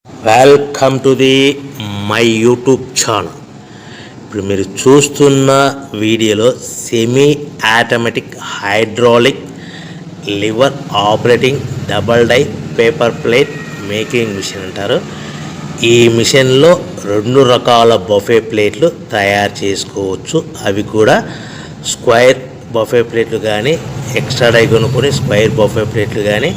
Welcome to the my YouTube channel. ఇప్పుడు మీరు చూస్తున్న వీడియోలో semi automatic hydraulic lever operating double die paper plate making machine అంటారు. ఈ మిషన్లో 2 రకాల బఫే ప్లేట్లు తయారు చేసుకోవచ్చు. అవి కూడా స్క్వేర్ బఫే ప్లేట్లు కానీ, ఎక్స్ట్రా డై కొనుక్కొని స్క్వేర్ బఫే ప్లేట్లు కానీ,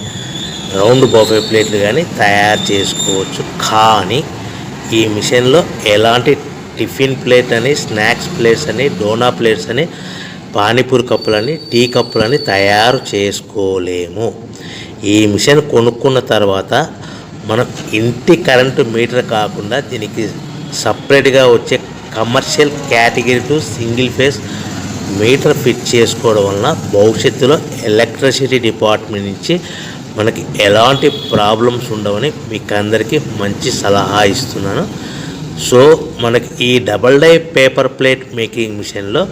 రౌండ్ బఫే ప్లేట్లు కానీ తయారు చేసుకోవచ్చు. కానీ ఈ మిషన్లో ఎలాంటి టిఫిన్ ప్లేట్ అని, స్నాక్స్ ప్లేట్స్ అని, డోనా ప్లేట్స్ అని, పానీపూరి కప్పులని, టీ కప్పులని తయారు చేసుకోలేము. ఈ మిషన్ కొనుక్కున్న తర్వాత మనం ఇంటి కరెంటు మీటర్ కాకుండా దీనికి సపరేట్గా వచ్చే commercial category to single phase metre fit చేసుకోవడం వలన భవిష్యత్తులో ఎలక్ట్రిసిటీ డిపార్ట్మెంట్ నుంచి మనకి ఎలాంటి ప్రాబ్లమ్స్ ఉండవని మీకు అందరికీ మంచి సలహా ఇస్తున్నాను. సో మనకి ఈ double die paper plate making మిషన్లో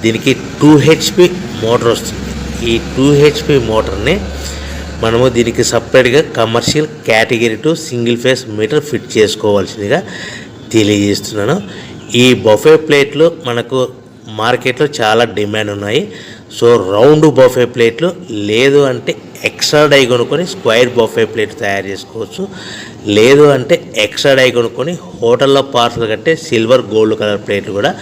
దీనికి 2 HP మోటార్ వస్తుంది. ఈ 2 HP మోటార్ని మనము దీనికి సపరేట్గా commercial category to single phase metre fit చేసుకోవాల్సిందిగా తెలియజేస్తున్నాను. ఈ బఫే ప్లేట్లు మనకు మార్కెట్లో చాలా డిమాండ్ ఉన్నాయి. సో రౌండ్ బఫే ప్లేట్లు లేదు అంటే ఎక్స్ట్రా డై కొనుక్కొని స్క్వేర్ బఫే ప్లేట్ తయారు చేసుకోవచ్చు. లేదు అంటే ఎక్స్ట్రా డై కొనుక్కొని హోటల్లో పార్సల్ కట్టే సిల్వర్ గోల్డ్ కలర్ ప్లేట్లు కూడా